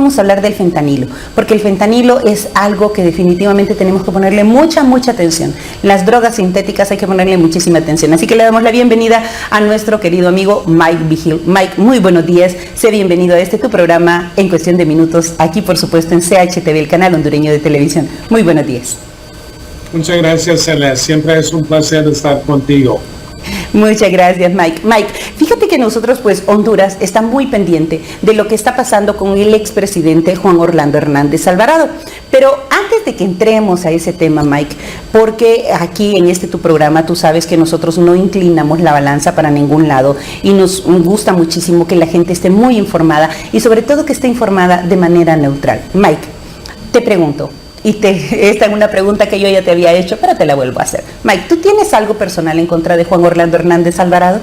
vamos a hablar del fentanilo, porque el fentanilo es algo que definitivamente tenemos que ponerle mucha atención. Las drogas sintéticas hay que ponerle muchísima atención. Así que le damos la bienvenida a nuestro querido amigo Mike Vigil. Mike, muy buenos días. Sé bienvenido a tu programa en cuestión de minutos, aquí por supuesto en CHTV, el canal hondureño de televisión. Muy buenos días. Muchas gracias, Celeste. Siempre es un placer estar contigo. Muchas gracias, Mike. Mike, fíjate que nosotros, pues, Honduras está muy pendiente de lo que está pasando con el expresidente Juan Orlando Hernández Alvarado. Pero antes de que entremos a ese tema, Mike, porque aquí en tu programa tú sabes que nosotros no inclinamos la balanza para ningún lado y nos gusta muchísimo que la gente esté muy informada y sobre todo que esté informada de manera neutral. Mike, te pregunto, esta es una pregunta que yo ya te había hecho, pero te la vuelvo a hacer. Mike, ¿tú tienes algo personal en contra de Juan Orlando Hernández Alvarado?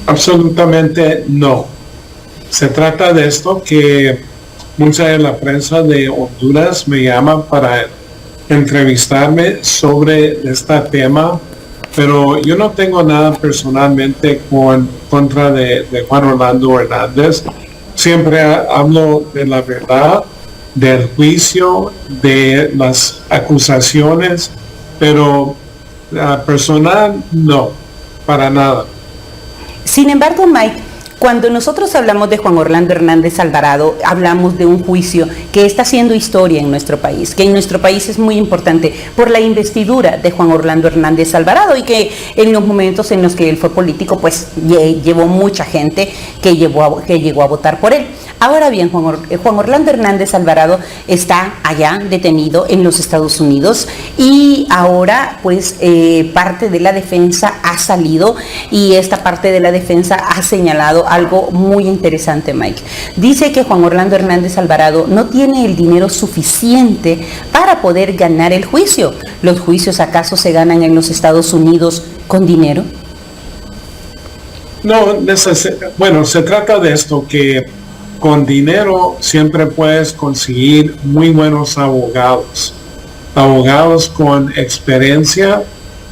Absolutamente no. Se trata de esto que mucha de la prensa de Honduras me llama para entrevistarme sobre este tema, pero yo no tengo nada personalmente contra de Juan Orlando Hernández. Siempre hablo de la verdad, del juicio, de las acusaciones, pero personal no, para nada. Sin embargo, Mike, cuando nosotros hablamos de Juan Orlando Hernández Alvarado, hablamos de un juicio que está haciendo historia en nuestro país, que en nuestro país es muy importante por la investidura de Juan Orlando Hernández Alvarado y que en los momentos en los que él fue político, pues llevó mucha gente que llegó a votar por él. Ahora bien, Juan Orlando Hernández Alvarado está allá detenido en los Estados Unidos y ahora pues parte de la defensa ha salido y esta parte de la defensa ha señalado algo muy interesante, Mike. Dice que Juan Orlando Hernández Alvarado no tiene el dinero suficiente para poder ganar el juicio. ¿Los juicios acaso se ganan en los Estados Unidos con dinero? No, bueno, se trata de esto, que con dinero siempre puedes conseguir muy buenos abogados con experiencia,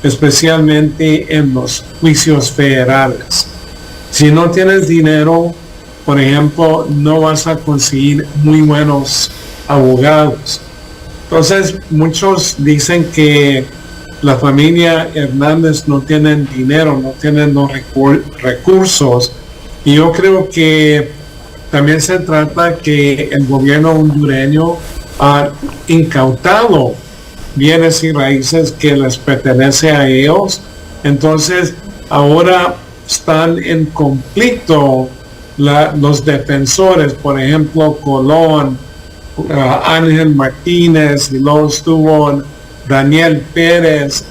especialmente en los juicios federales. Si no tienes dinero, por ejemplo, no vas a conseguir muy buenos abogados. Entonces, muchos dicen que la familia Hernández no tienen dinero, no tienen los recursos, y yo creo que también se trata que el gobierno hondureño ha incautado bienes y raíces que les pertenece a ellos. Entonces, ahora están en conflicto los defensores, por ejemplo, Colón, Ángel Martínez, y luego estuvo Daniel Pérez,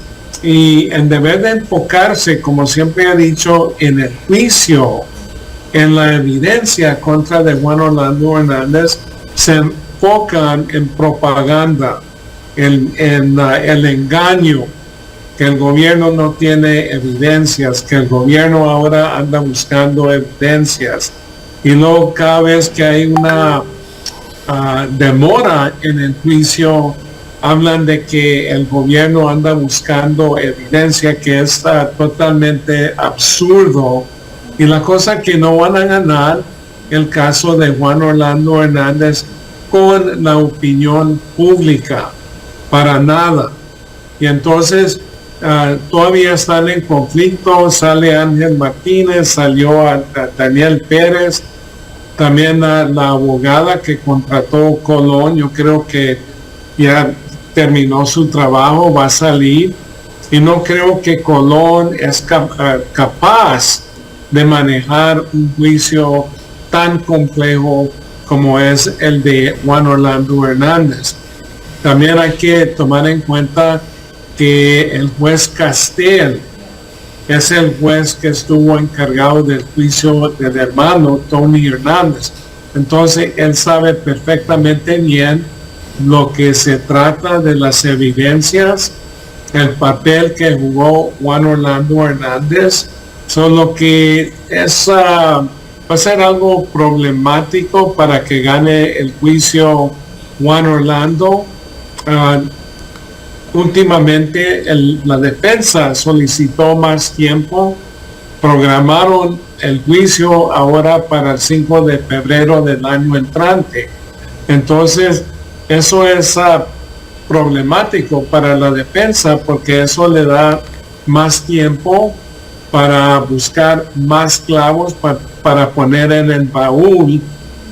y en deber de enfocarse, como siempre he dicho, en el juicio, en la evidencia contra de Juan Orlando Hernández, se enfocan en propaganda, en el engaño, que el gobierno no tiene evidencias, que el gobierno ahora anda buscando evidencias, y luego cada vez que hay una demora en el juicio, hablan de que el gobierno anda buscando evidencia, que es totalmente absurdo. Y la cosa que no van a ganar el caso de Juan Orlando Hernández con la opinión pública, para nada. Y entonces todavía están en conflicto. Sale Ángel Martínez, salió a Daniel Pérez, también la abogada que contrató Colón, yo creo que ya terminó su trabajo, va a salir, y no creo que Colón es capaz de manejar un juicio tan complejo como es el de Juan Orlando Hernández. También hay que tomar en cuenta que el juez Castel es el juez que estuvo encargado del juicio del hermano Tony Hernández. Entonces él sabe perfectamente bien lo que se trata de las evidencias, el papel que jugó Juan Orlando Hernández. Solo que va a ser algo problemático para que gane el juicio Juan Orlando. Últimamente la defensa solicitó más tiempo, programaron el juicio ahora para el 5 de febrero del año entrante. Entonces, eso es problemático para la defensa porque eso le da más tiempo para buscar más clavos para poner en el baúl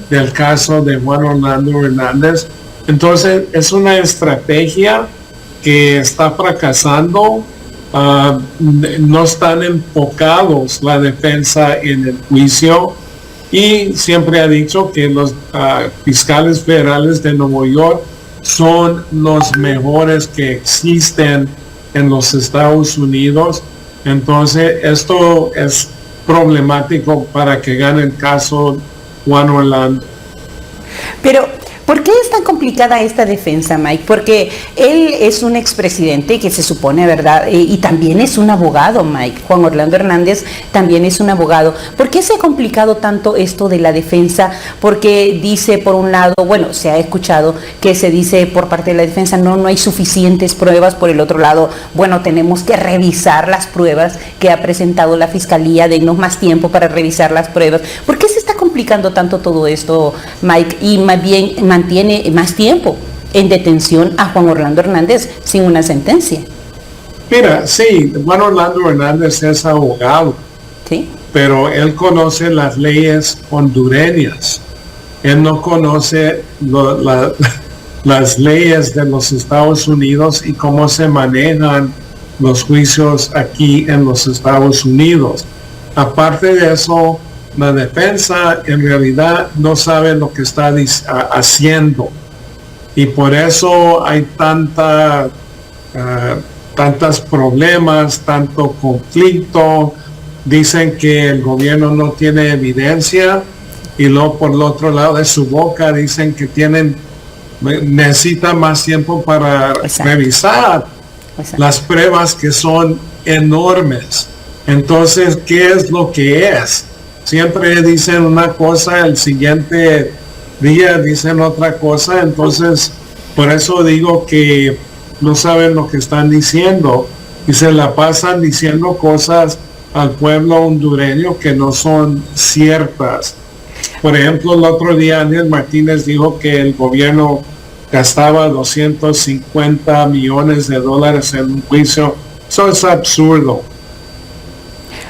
del caso de Juan Orlando Hernández. Entonces, es una estrategia que está fracasando. No están enfocados la defensa en el juicio y siempre ha dicho que los fiscales federales de Nueva York son los mejores que existen en los Estados Unidos. Entonces esto es problemático para que gane el caso Juan Orlando. Pero ¿por qué es tan complicada esta defensa, Mike? Porque él es un expresidente que se supone, ¿verdad? Y también es un abogado, Mike. Juan Orlando Hernández también es un abogado. ¿Por qué se ha complicado tanto esto de la defensa? Porque dice, por un lado, bueno, se ha escuchado que se dice por parte de la defensa, no hay suficientes pruebas. Por el otro lado, bueno, tenemos que revisar las pruebas que ha presentado la Fiscalía, denos más tiempo para revisar las pruebas. ¿Por qué se está complicando tanto todo esto, Mike? Y más bien mantiene más tiempo en detención a Juan Orlando Hernández sin una sentencia. Mira, sí, Juan Orlando Hernández es abogado, ¿sí? Pero él conoce las leyes hondureñas. Él no conoce las leyes de los Estados Unidos y cómo se manejan los juicios aquí en los Estados Unidos. Aparte de eso, la defensa en realidad no sabe lo que está haciendo y por eso hay tantos problemas, tanto conflicto. Dicen que el gobierno no tiene evidencia y luego por el otro lado de su boca dicen que necesitan más tiempo para revisar las pruebas que son enormes. Entonces, ¿qué es lo que es? Siempre dicen una cosa, el siguiente día dicen otra cosa, entonces por eso digo que no saben lo que están diciendo y se la pasan diciendo cosas al pueblo hondureño que no son ciertas. Por ejemplo, el otro día Ángel Martínez dijo que el gobierno gastaba 250 millones de dólares en un juicio. Eso es absurdo.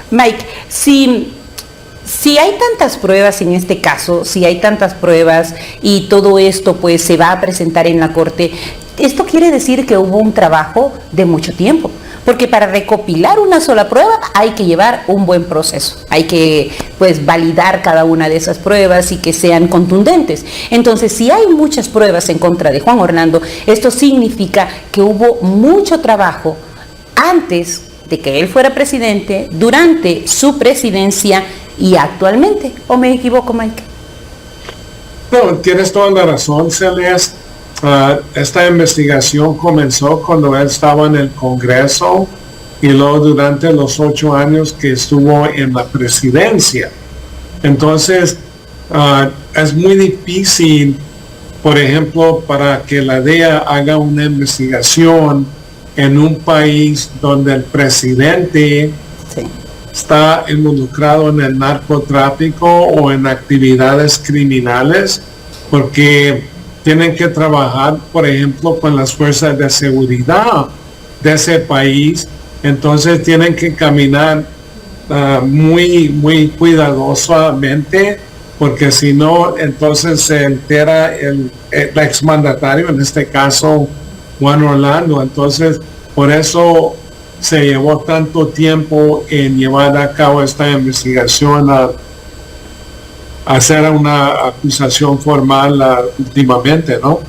Mike, si hay tantas pruebas en este caso, si hay tantas pruebas y todo esto pues se va a presentar en la corte, esto quiere decir que hubo un trabajo de mucho tiempo, porque para recopilar una sola prueba hay que llevar un buen proceso, hay que pues validar cada una de esas pruebas y que sean contundentes. Entonces, si hay muchas pruebas en contra de Juan Orlando, esto significa que hubo mucho trabajo antes de que él fuera presidente, durante su presidencia y actualmente. ¿O me equivoco, Mike? No, tienes toda la razón, Celeste. Esta investigación comenzó cuando él estaba en el Congreso y luego durante los 8 años que estuvo en la presidencia. Entonces, es muy difícil, por ejemplo, para que la DEA haga una investigación en un país donde el presidente está involucrado en el narcotráfico o en actividades criminales, porque tienen que trabajar, por ejemplo, con las fuerzas de seguridad de ese país. Entonces tienen que caminar muy cuidadosamente, porque si no, entonces se entera el exmandatario, en este caso Juan Orlando. Entonces, por eso se llevó tanto tiempo en llevar a cabo esta investigación, a hacer una acusación formal últimamente, ¿no?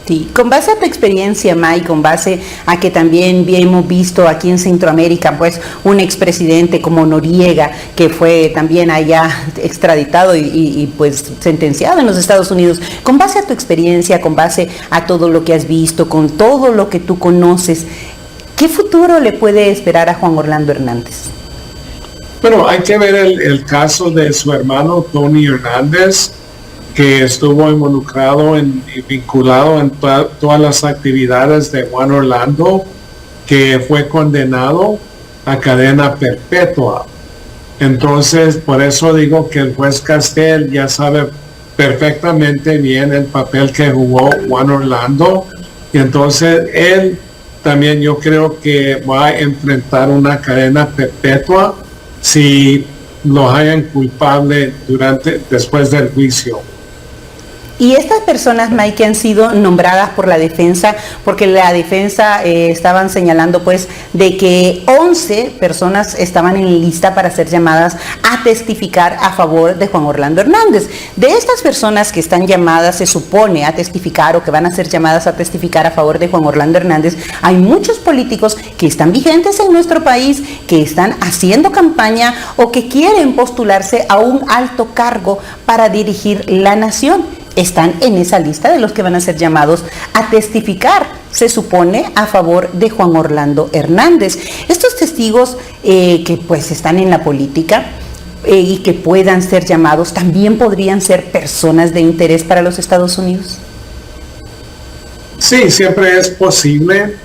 Sí, con base a tu experiencia, Mike, con base a que también hemos visto aquí en Centroamérica, pues, un expresidente como Noriega, que fue también allá extraditado y pues sentenciado en los Estados Unidos. Con base a tu experiencia, con base a todo lo que has visto, con todo lo que tú conoces, ¿qué futuro le puede esperar a Juan Orlando Hernández? Bueno, hay que ver el caso de su hermano Tony Hernández, que estuvo involucrado y vinculado en todas las actividades de Juan Orlando, que fue condenado a cadena perpetua. Entonces, por eso digo que el juez Castel ya sabe perfectamente bien el papel que jugó Juan Orlando, y entonces él también yo creo que va a enfrentar una cadena perpetua si lo hayan culpable después del juicio. Y estas personas, Mike, que han sido nombradas por la defensa, porque la defensa estaban señalando pues de que 11 personas estaban en lista para ser llamadas a testificar a favor de Juan Orlando Hernández. De estas personas que están llamadas, se supone, a testificar o que van a ser llamadas a testificar a favor de Juan Orlando Hernández, hay muchos políticos que están vigentes en nuestro país, que están haciendo campaña o que quieren postularse a un alto cargo para dirigir la nación. Están en esa lista de los que van a ser llamados a testificar, se supone, a favor de Juan Orlando Hernández. Estos testigos que pues están en la política y que puedan ser llamados, ¿también podrían ser personas de interés para los Estados Unidos? Sí, siempre es posible.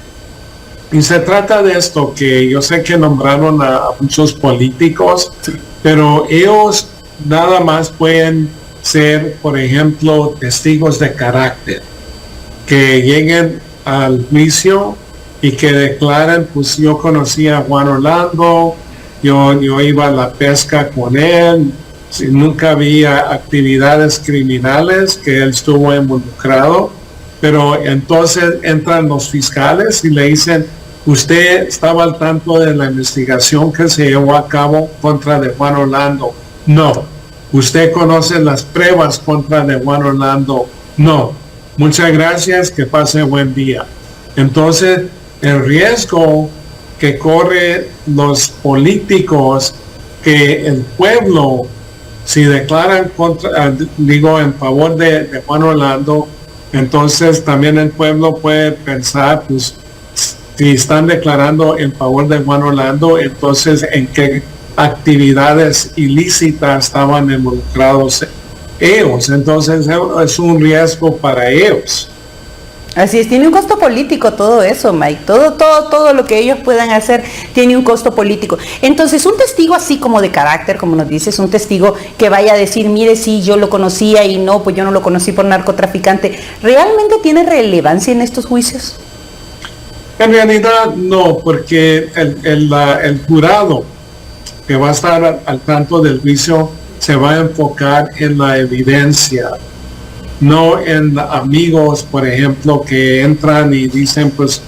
Y se trata de esto, que yo sé que nombraron a muchos políticos, pero ellos nada más pueden ser, por ejemplo, testigos de carácter, que lleguen al juicio y que declaren, pues yo conocía a Juan Orlando, yo iba a la pesca con él, nunca había actividades criminales que él estuvo involucrado, pero entonces entran los fiscales y le dicen, usted estaba al tanto de la investigación que se llevó a cabo contra de Juan Orlando. No. ¿Usted conoce las pruebas contra de Juan Orlando? No. Muchas gracias, que pase buen día. Entonces, el riesgo que corren los políticos, que el pueblo, si declaran en favor de Juan Orlando, entonces también el pueblo puede pensar, pues, si están declarando en favor de Juan Orlando, entonces en qué actividades ilícitas estaban involucrados ellos. Entonces es un riesgo para ellos. Así es, tiene un costo político todo eso, Mike. Todo lo que ellos puedan hacer tiene un costo político. Entonces, un testigo así como de carácter, como nos dices, un testigo que vaya a decir, mire, sí, yo lo conocía y no, pues yo no lo conocí por narcotraficante, ¿realmente tiene relevancia en estos juicios? En realidad no, porque el jurado que va a estar al tanto del juicio se va a enfocar en la evidencia, no en amigos, por ejemplo, que entran y dicen, pues,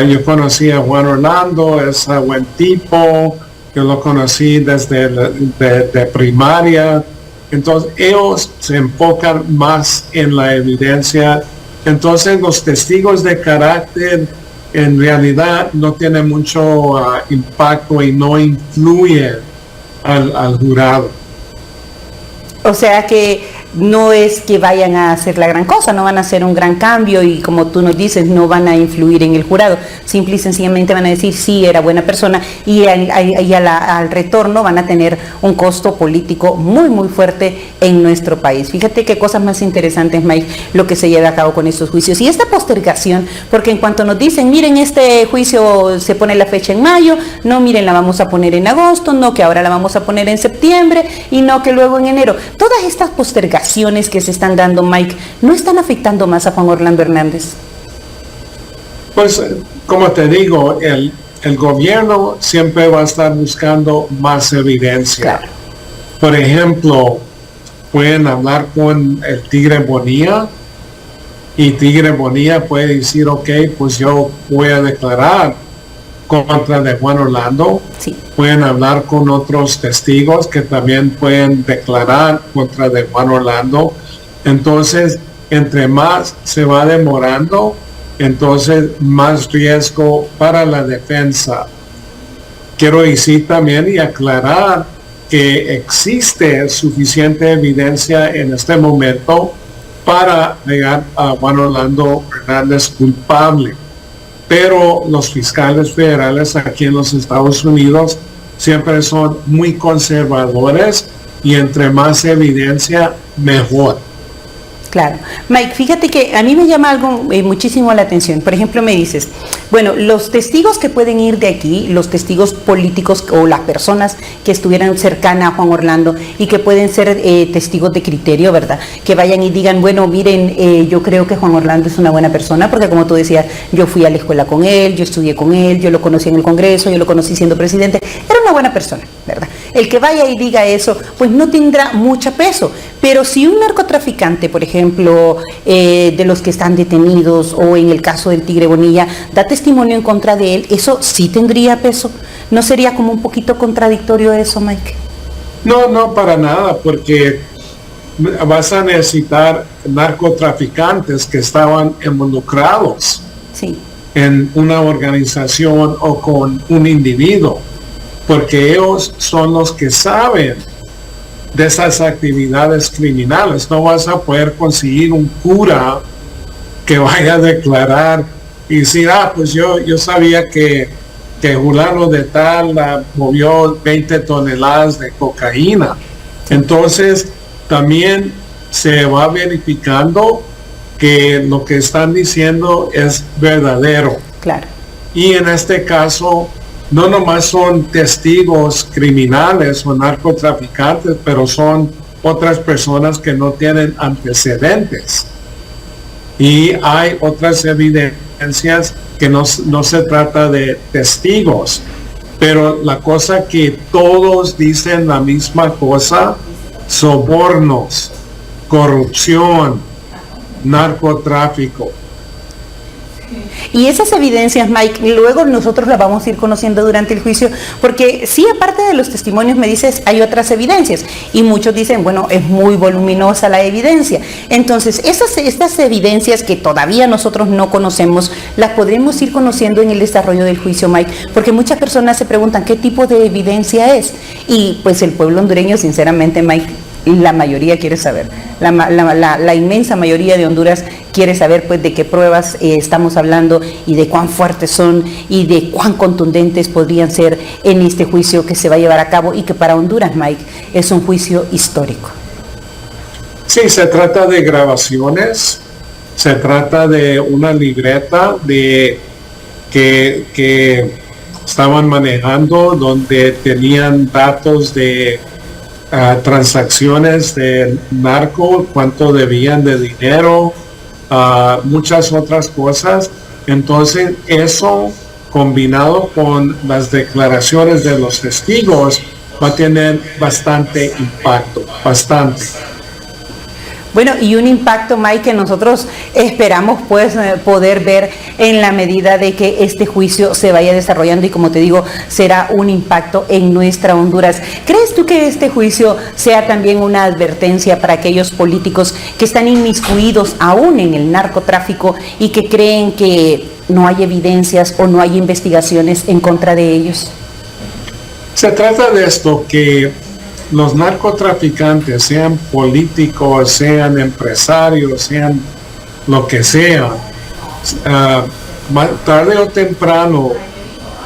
yo conocí a Juan Orlando, es un buen tipo, yo lo conocí desde de primaria. Entonces, ellos se enfocan más en la evidencia. Entonces, los testigos de carácter en realidad no tienen mucho impacto y no influyen al jurado. O sea que no es que vayan a hacer la gran cosa, no van a hacer un gran cambio y, como tú nos dices, no van a influir en el jurado. Simple y sencillamente van a decir sí, era buena persona, y al retorno van a tener un costo político muy muy fuerte en nuestro país. Fíjate qué cosas más interesantes, Mike, lo que se lleva a cabo con estos juicios. Y esta postergación, porque en cuanto nos dicen, miren, este juicio se pone la fecha en mayo, no, miren, la vamos a poner en agosto, no, que ahora la vamos a poner en septiembre, y no, que luego en enero. Todas estas postergaciones que se están dando, Mike, ¿no están afectando más a Juan Orlando Hernández? Pues, como te digo, el gobierno siempre va a estar buscando más evidencia. Claro. Por ejemplo, pueden hablar con el Tigre Bonilla, y Tigre Bonilla puede decir, ok, pues yo voy a declarar contra de Juan Orlando. Sí. Pueden hablar con otros testigos que también pueden declarar contra de Juan Orlando. Entonces, entre más se va demorando, entonces más riesgo para la defensa. Quiero decir también y aclarar que existe suficiente evidencia en este momento para llegar a Juan Orlando Hernández culpable. Pero los fiscales federales aquí en los Estados Unidos siempre son muy conservadores, y entre más evidencia, mejor. Claro. Mike, fíjate que a mí me llama algo muchísimo la atención. Por ejemplo, me dices, Bueno, los testigos que pueden ir de aquí, los testigos políticos o las personas que estuvieran cercanas a Juan Orlando y que pueden ser testigos de criterio, ¿verdad? Que vayan y digan, bueno, miren, yo creo que Juan Orlando es una buena persona, porque como tú decías, yo fui a la escuela con él, yo estudié con él, yo lo conocí en el Congreso, yo lo conocí siendo presidente, era una buena persona, ¿verdad? El que vaya y diga eso, pues no tendrá mucho peso, pero si un narcotraficante, por ejemplo, de los que están detenidos, o en el caso del Tigre Bonilla, da testimonio en contra de él, eso sí tendría peso. ¿No sería como un poquito contradictorio eso, Mike? No, no, para nada, porque vas a necesitar narcotraficantes que estaban involucrados Sí. en una organización o con un individuo, porque ellos son los que saben de esas actividades criminales. No vas a poder conseguir un cura que vaya a declarar y decir, pues yo sabía que fulano de tal movió 20 toneladas de cocaína. Entonces también se va verificando que lo que están diciendo es verdadero. Claro. Y en este caso, no nomás son testigos criminales o narcotraficantes, pero son otras personas que no tienen antecedentes. Y hay otras evidencias que no se trata de testigos, pero la cosa que todos dicen la misma cosa: sobornos, corrupción, narcotráfico. Y esas evidencias, Mike, luego nosotros las vamos a ir conociendo durante el juicio, porque sí, aparte de los testimonios, me dices, hay otras evidencias, y muchos dicen, bueno, es muy voluminosa la evidencia. Entonces, estas evidencias que todavía nosotros no conocemos, las podremos ir conociendo en el desarrollo del juicio, Mike, porque muchas personas se preguntan qué tipo de evidencia es, y pues el pueblo hondureño, sinceramente, Mike, la mayoría quiere saber, la inmensa mayoría de Honduras quiere saber pues de qué pruebas estamos hablando y de cuán fuertes son y de cuán contundentes podrían ser en este juicio que se va a llevar a cabo y que para Honduras, Mike, es un juicio histórico. Sí, se trata de grabaciones, se trata de una libreta que estaban manejando, donde tenían datos de transacciones de narco, cuánto debían de dinero, muchas otras cosas. Entonces eso, combinado con las declaraciones de los testigos, va a tener bastante impacto, bastante. Bueno, y un impacto, Mike, que nosotros esperamos pues poder ver en la medida de que este juicio se vaya desarrollando y, como te digo, será un impacto en nuestra Honduras. ¿Crees tú que este juicio sea también una advertencia para aquellos políticos que están inmiscuidos aún en el narcotráfico y que creen que no hay evidencias o no hay investigaciones en contra de ellos? Se trata de esto, que los narcotraficantes, sean políticos, sean empresarios, sean lo que sea, tarde o temprano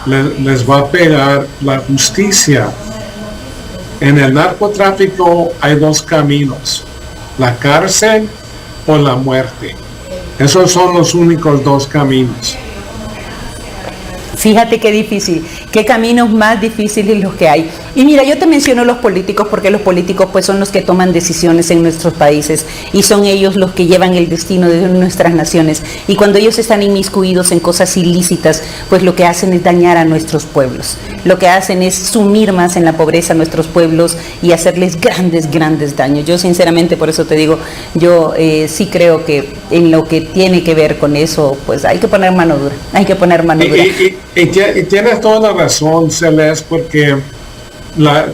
les va a pegar la justicia. En el narcotráfico hay dos caminos: la cárcel o la muerte. Esos son los únicos dos caminos. Fíjate qué difícil, qué caminos más difíciles los que hay. Y mira, yo te menciono los políticos porque los políticos pues son los que toman decisiones en nuestros países y son ellos los que llevan el destino de nuestras naciones. Y cuando ellos están inmiscuidos en cosas ilícitas, pues lo que hacen es dañar a nuestros pueblos. Lo que hacen es sumir más en la pobreza a nuestros pueblos y hacerles grandes, grandes daños. Yo sinceramente, por eso te digo, yo sí creo que en lo que tiene que ver con eso, pues hay que poner mano dura, hay que poner mano dura. Y tienes toda la razón, Celeste, porque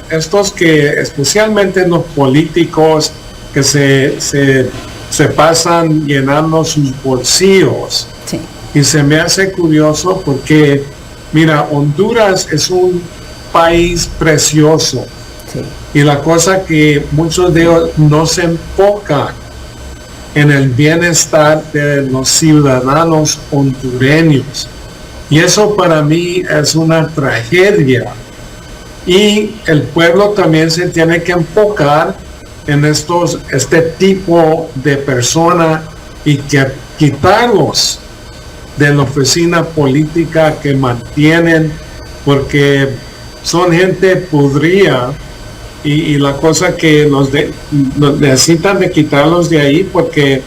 estos que, especialmente los políticos que se pasan llenando sus bolsillos, Sí. Y se me hace curioso porque, mira, Honduras es un país precioso, Sí. y la cosa que muchos de ellos no se enfocan en el bienestar de los ciudadanos hondureños. Y eso para mí es una tragedia. Y el pueblo también se tiene que enfocar en este tipo de personas y que quitarlos de la oficina política que mantienen, porque son gente podrida y la cosa que nos necesitan de quitarlos de ahí, porque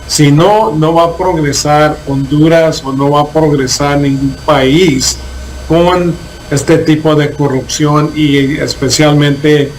si no, no va a progresar Honduras o no va a progresar ningún país con este tipo de corrupción y especialmente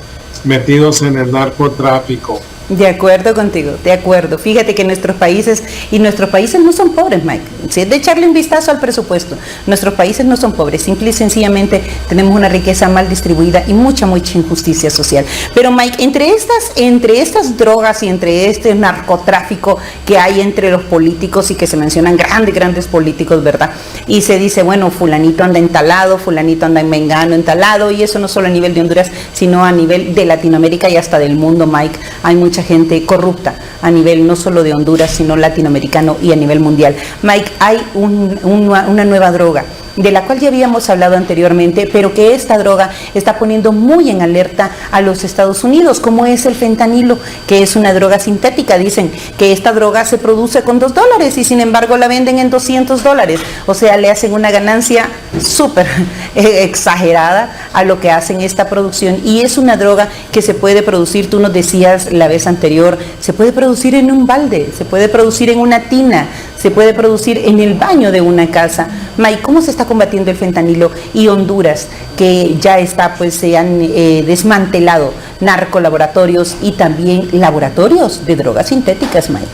metidos en el narcotráfico. De acuerdo contigo, de acuerdo. Fíjate que nuestros países no son pobres, Mike. Si es de echarle un vistazo al presupuesto, nuestros países no son pobres, simple y sencillamente tenemos una riqueza mal distribuida y mucha injusticia social. Pero Mike, entre estas drogas y entre este narcotráfico que hay entre los políticos y que se mencionan grandes políticos, ¿verdad? Y se dice, bueno, fulanito anda entalado, fulanito anda en mengano entalado, y eso no solo a nivel de Honduras, sino a nivel de Latinoamérica y hasta del mundo, Mike. Hay mucha gente corrupta a nivel no solo de Honduras, sino latinoamericano y a nivel mundial. Mike, hay una nueva droga de la cual ya habíamos hablado anteriormente, pero que esta droga está poniendo muy en alerta a los Estados Unidos, como es el fentanilo, que es una droga sintética. Dicen que esta droga se produce con $2 y sin embargo la venden en $200, o sea, le hacen una ganancia súper exagerada a lo que hacen esta producción, y es una droga que se puede producir, tú nos decías la vez anterior, se puede producir en un balde, se puede producir en una tina, se puede producir en el baño de una casa. Mike, ¿cómo se está combatiendo el fentanilo? Y Honduras, que ya está, pues se han desmantelado narcolaboratorios y también laboratorios de drogas sintéticas, Mike.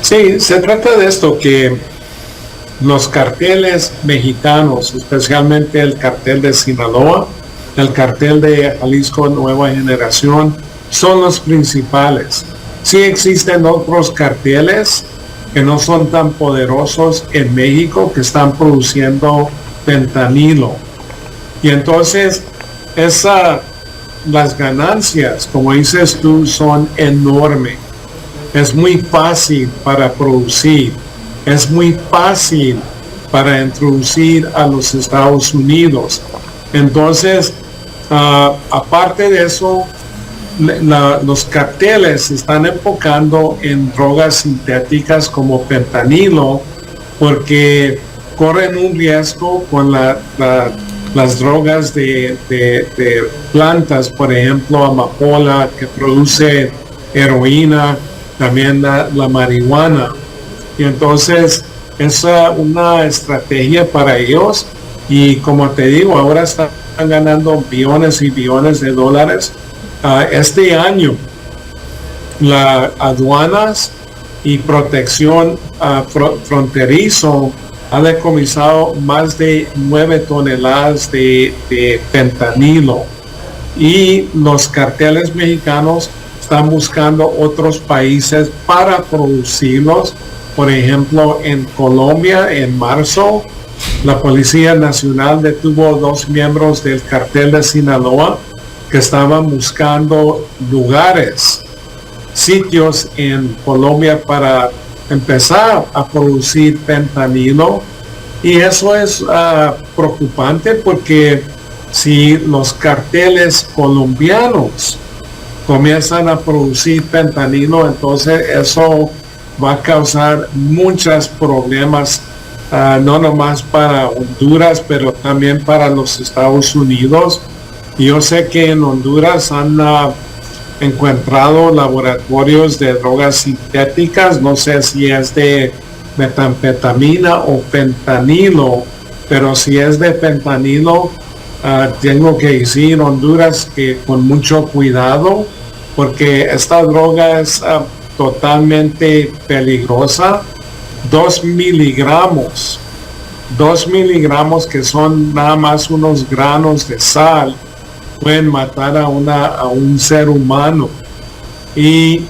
Sí, se trata de esto, que los carteles mexicanos, especialmente el cartel de Sinaloa, el cartel de Jalisco Nueva Generación, son los principales. Sí existen otros carteles que no son tan poderosos en México, que están produciendo fentanilo. Y entonces las ganancias, como dices tú, son enormes. Es muy fácil para producir, es muy fácil para introducir a los Estados Unidos. Entonces, aparte de eso, los carteles se están enfocando en drogas sintéticas como fentanilo, porque corren un riesgo con las drogas de plantas, por ejemplo, amapola, que produce heroína, también la marihuana. Y entonces es una estrategia para ellos, y como te digo, ahora están ganando billones y billones de dólares. Este año, las aduanas y protección fronterizo ha decomisado más de 9 toneladas de fentanilo, y los carteles mexicanos están buscando otros países para producirlos. Por ejemplo, en Colombia, en marzo, la Policía Nacional detuvo 2 miembros del cartel de Sinaloa que estaban buscando sitios en Colombia para empezar a producir fentanilo. Y eso es preocupante, porque si los carteles colombianos comienzan a producir fentanilo, entonces eso va a causar muchos problemas, no nomás para Honduras, pero también para los Estados Unidos. Yo sé que en Honduras han encontrado laboratorios de drogas sintéticas, no sé si es de metanfetamina o fentanilo, pero si es de fentanilo, tengo que decir, Honduras, que con mucho cuidado, porque esta droga es totalmente peligrosa. 2 miligramos, que son nada más unos granos de sal, pueden matar a un ser humano. Y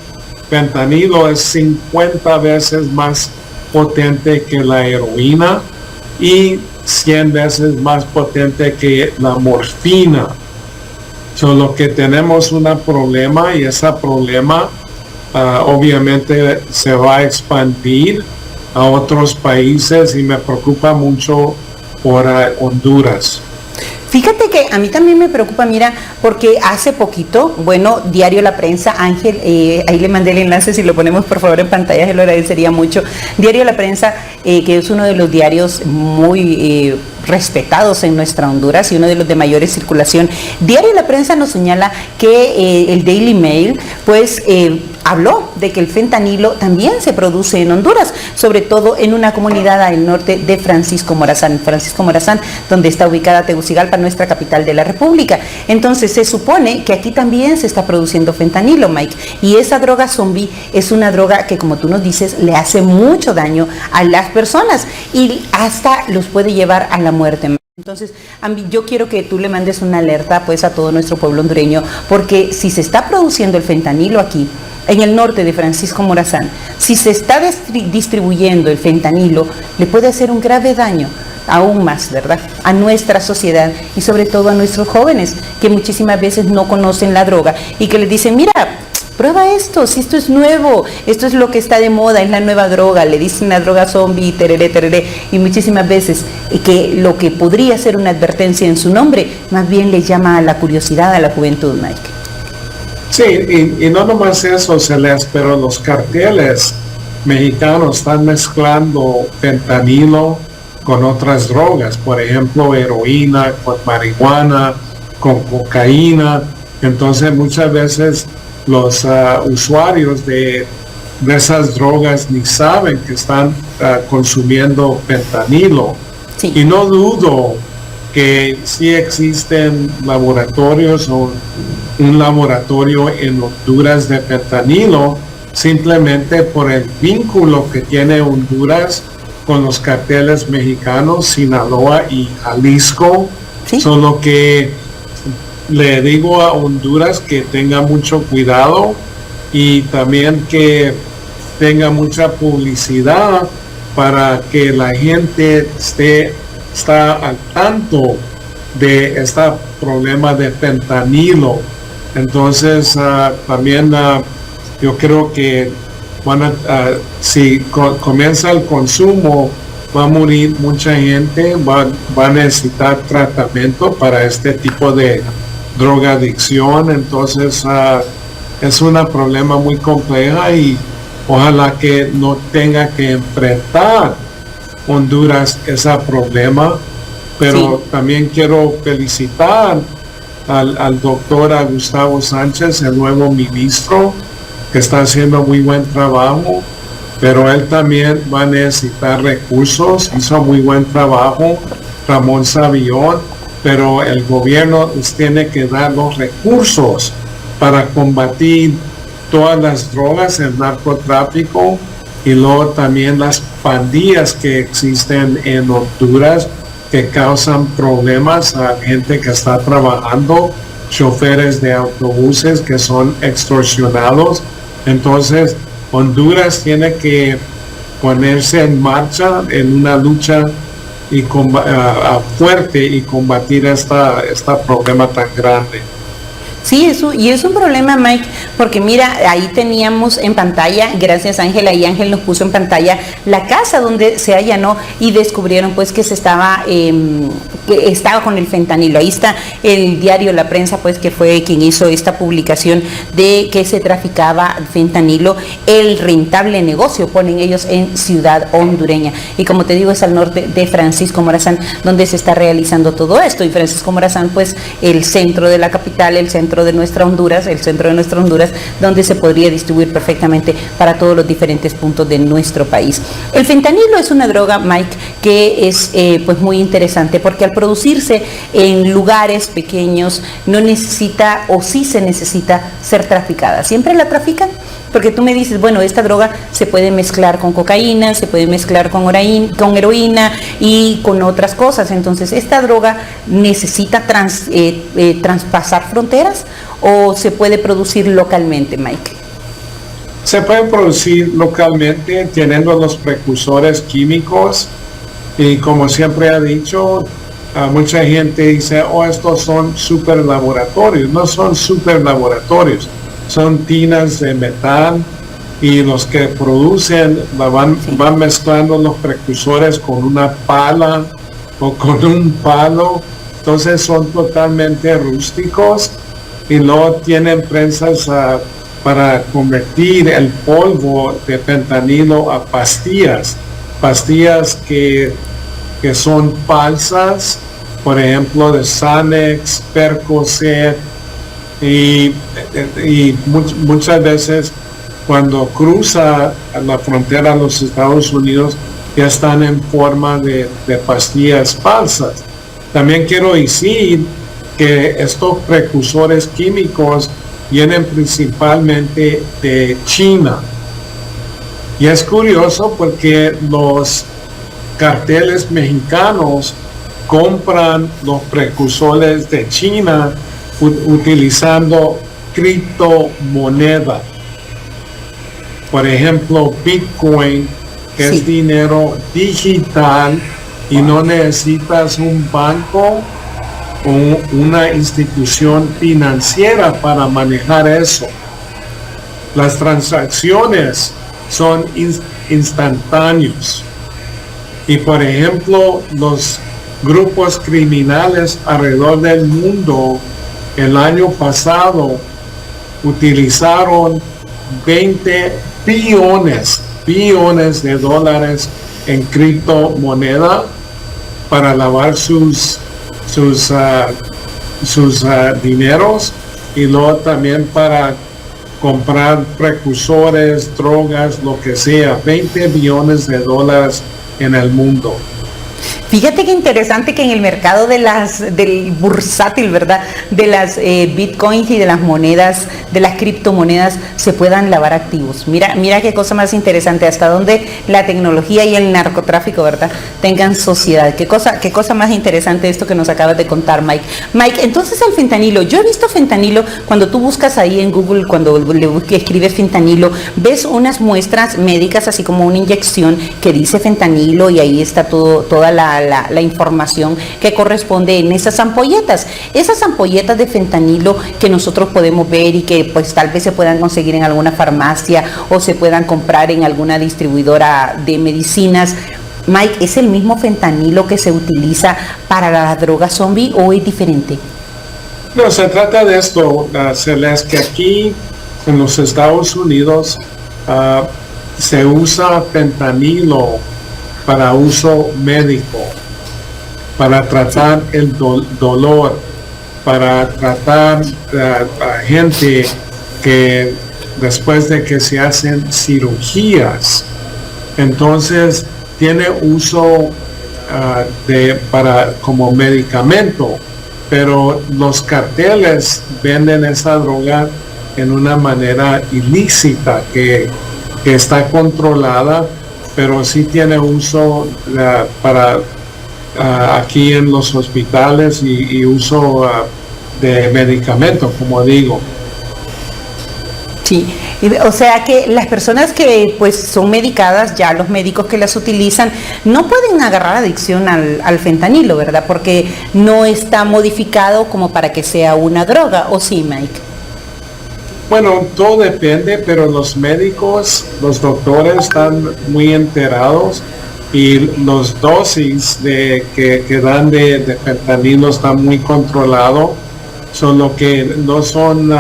fentanilo es 50 veces más potente que la heroína y 100 veces más potente que la morfina. Lo que tenemos un problema, y ese problema obviamente se va a expandir a otros países, y me preocupa mucho por Honduras. Fíjate que a mí también me preocupa, mira, porque hace poquito, bueno, Diario La Prensa, Ángel, ahí le mandé el enlace, si lo ponemos por favor en pantalla, se lo agradecería mucho. Diario La Prensa, que es uno de los diarios muy respetados en nuestra Honduras y uno de los de mayores circulación. Diario La Prensa nos señala que el Daily Mail, pues, habló de que el fentanilo también se produce en Honduras, sobre todo en una comunidad al norte de Francisco Morazán, donde está ubicada Tegucigalpa, nuestra capital de la República. Entonces se supone que aquí también se está produciendo fentanilo, Mike, y esa droga zombie es una droga que, como tú nos dices, le hace mucho daño a las personas y hasta los puede llevar a la muerte. Entonces, yo quiero que tú le mandes una alerta pues a todo nuestro pueblo hondureño, porque si se está produciendo el fentanilo aquí, en el norte de Francisco Morazán, si se está distribuyendo el fentanilo, le puede hacer un grave daño, aún más, ¿verdad?, a nuestra sociedad y sobre todo a nuestros jóvenes, que muchísimas veces no conocen la droga y que les dicen, mira, prueba esto, si esto es nuevo, esto es lo que está de moda, es la nueva droga, le dicen la droga zombie, tereré, tereré, y muchísimas veces que lo que podría ser una advertencia en su nombre, más bien le llama a la curiosidad a la juventud, Mike. Sí, y no nomás eso, Celeste, pero los carteles mexicanos están mezclando fentanilo con otras drogas, por ejemplo, heroína, con marihuana, con cocaína. Entonces muchas veces los usuarios de esas drogas ni saben que están consumiendo fentanilo. Sí. Y no dudo que sí existen laboratorios o un laboratorio en Honduras de fentanilo, simplemente por el vínculo que tiene Honduras con los carteles mexicanos, Sinaloa y Jalisco. ¿Sí? Solo que le digo a Honduras que tenga mucho cuidado y también que tenga mucha publicidad para que la gente está al tanto de este problema de fentanilo. Entonces también yo creo que si comienza el consumo, va a morir mucha gente, va a necesitar tratamiento para este tipo de drogadicción. Entonces es un problema muy compleja y ojalá que no tenga que enfrentar Honduras ese problema, pero sí, también quiero felicitar al doctor Gustavo Sánchez, el nuevo ministro, que está haciendo muy buen trabajo, pero él también va a necesitar recursos. Hizo muy buen trabajo Ramón Savillón, pero el gobierno les tiene que dar los recursos para combatir todas las drogas, el narcotráfico y luego también las pandillas que existen en Honduras, que causan problemas a gente que está trabajando, choferes de autobuses que son extorsionados. Entonces Honduras tiene que ponerse en marcha en una lucha y fuerte y combatir este problema tan grande. Sí, y es un problema, Mike, porque mira, ahí teníamos en pantalla, gracias Ángela, y Ángel nos puso en pantalla la casa donde se allanó y descubrieron pues que que estaba con el fentanilo. Ahí está el diario La Prensa, pues, que fue quien hizo esta publicación de que se traficaba fentanilo, el rentable negocio, ponen ellos, en Ciudad Hondureña. Y como te digo, es al norte de Francisco Morazán, donde se está realizando todo esto. Y Francisco Morazán, pues, el centro de la capital, el centro de nuestra Honduras, donde se podría distribuir perfectamente para todos los diferentes puntos de nuestro país. El fentanilo es una droga, Mike, que es pues muy interesante, porque al producirse en lugares pequeños no necesita, o sí se necesita, ser traficada. ¿Siempre la trafican? Porque tú me dices, bueno, esta droga se puede mezclar con cocaína, se puede mezclar con heroína y con otras cosas. Entonces, ¿esta droga necesita traspasar fronteras o se puede producir localmente, Mike? Se puede producir localmente teniendo los precursores químicos, y como siempre he dicho, mucha gente dice, estos son super laboratorios. No son super laboratorios, son tinas de metal, y los que producen van mezclando los precursores con una pala o con un palo, entonces son totalmente rústicos y luego tienen prensas para convertir el polvo de fentanilo a pastillas que son falsas, por ejemplo de Xanax, Percocet, y muchas veces cuando cruza la frontera a los Estados Unidos ya están en forma de pastillas falsas. También quiero decir que estos precursores químicos vienen principalmente de China. Y es curioso porque los carteles mexicanos compran los precursores de China utilizando criptomoneda. Por ejemplo, Bitcoin, que es dinero digital y no necesitas un banco o una institución financiera para manejar eso. Las transacciones son instantáneos. Y por ejemplo, los grupos criminales alrededor del mundo el año pasado utilizaron 20 billones de dólares en criptomoneda para lavar sus dineros y luego también para comprar precursores, drogas, lo que sea, 20 billones de dólares en el mundo. Fíjate qué interesante que en el mercado del bursátil, ¿verdad? De las bitcoins y de las monedas, de las criptomonedas, se puedan lavar activos. Mira qué cosa más interesante, hasta donde la tecnología y el narcotráfico, ¿verdad?, tengan sociedad. Qué cosa más interesante esto que nos acabas de contar, Mike. Mike, entonces el fentanilo, yo he visto fentanilo, cuando tú buscas ahí en Google, cuando escribes fentanilo, ves unas muestras médicas, así como una inyección que dice fentanilo y ahí está toda la información que corresponde en esas ampolletas de fentanilo que nosotros podemos ver y que pues tal vez se puedan conseguir en alguna farmacia o se puedan comprar en alguna distribuidora de medicinas. Mike, ¿es el mismo fentanilo que se utiliza para la droga zombie o es diferente? No, se trata de esto, Celeste, que aquí en los Estados Unidos se usa fentanilo para uso médico, para tratar el dolor, para tratar a gente que después de que se hacen cirugías, entonces tiene uso como medicamento, pero los carteles venden esa droga en una manera ilícita que está controlada, pero sí tiene uso para aquí en los hospitales y uso de medicamentos, como digo. Sí, o sea que las personas que pues son medicadas, ya los médicos que las utilizan, no pueden agarrar adicción al fentanilo, ¿verdad? Porque no está modificado como para que sea una droga, ¿o sí, Mike? Bueno, todo depende, pero los médicos, los doctores están muy enterados y los dosis que dan de fentanilo están muy controlados. Son lo que no son,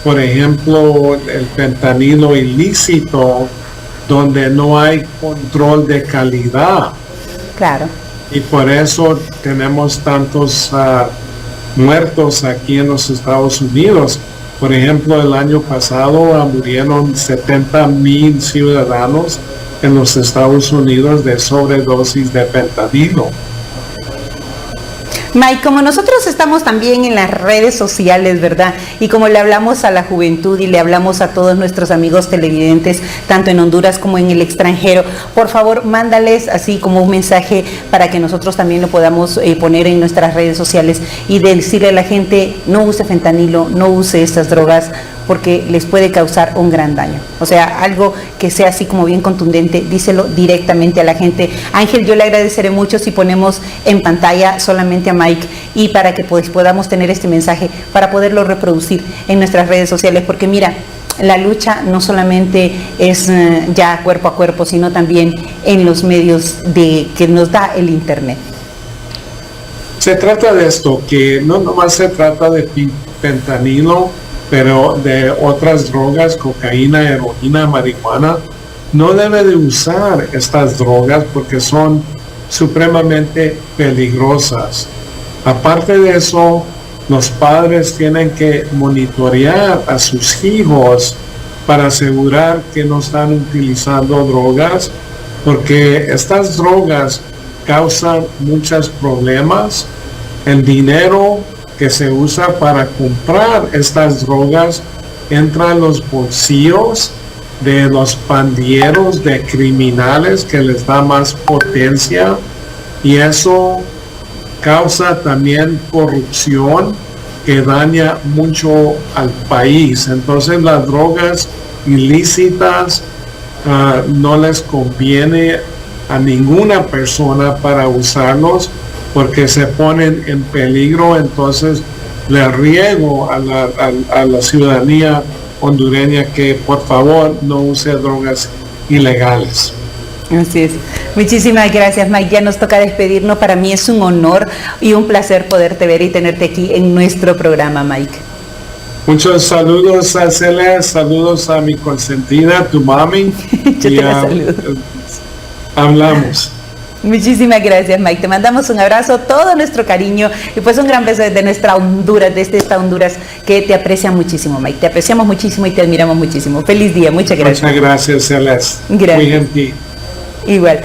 por ejemplo, el fentanilo ilícito, donde no hay control de calidad. Claro. Y por eso tenemos tantos muertos aquí en los Estados Unidos. Por ejemplo, el año pasado murieron 70,000 ciudadanos en los Estados Unidos de sobredosis de fentanilo. Mike, como nosotros estamos también en las redes sociales, ¿verdad? Y como le hablamos a la juventud y le hablamos a todos nuestros amigos televidentes, tanto en Honduras como en el extranjero, por favor, mándales así como un mensaje para que nosotros también lo podamos poner en nuestras redes sociales y decirle a la gente, no use fentanilo, no use estas drogas, porque les puede causar un gran daño. O sea, algo que sea así como bien contundente, díselo directamente a la gente. Ángel, yo le agradeceré mucho si ponemos en pantalla solamente a Mike y para que pues podamos tener este mensaje, para poderlo reproducir en nuestras redes sociales, porque mira, la lucha no solamente es ya cuerpo a cuerpo, sino también en los medios que nos da el internet. Se trata de esto, que no nomás se trata de fentanilo, pero de otras drogas, cocaína, heroína, marihuana. No debe de usar estas drogas porque son supremamente peligrosas. Aparte de eso, los padres tienen que monitorear a sus hijos para asegurar que no están utilizando drogas, porque estas drogas causan muchos problemas. El dinero que se usa para comprar estas drogas entra en los bolsillos de los pandilleros, de criminales, que les da más potencia, y eso causa también corrupción que daña mucho al país. Entonces las drogas ilícitas no les conviene a ninguna persona para usarlos porque se ponen en peligro. Entonces le riego a la ciudadanía hondureña que por favor no use drogas ilegales. Así es. Muchísimas gracias, Mike. Ya nos toca despedirnos. Para mí es un honor y un placer poderte ver y tenerte aquí en nuestro programa, Mike. Muchos saludos a Celeste, saludos a mi consentida, tu mami. Yo te la saludo. Hablamos. Muchísimas gracias, Mike. Te mandamos un abrazo, todo nuestro cariño y pues un gran beso desde nuestra Honduras, desde esta Honduras que te aprecia muchísimo, Mike. Te apreciamos muchísimo y te admiramos muchísimo. Feliz día, muchas gracias. Muchas gracias, Celeste. Gracias. Muy gentil. Igual.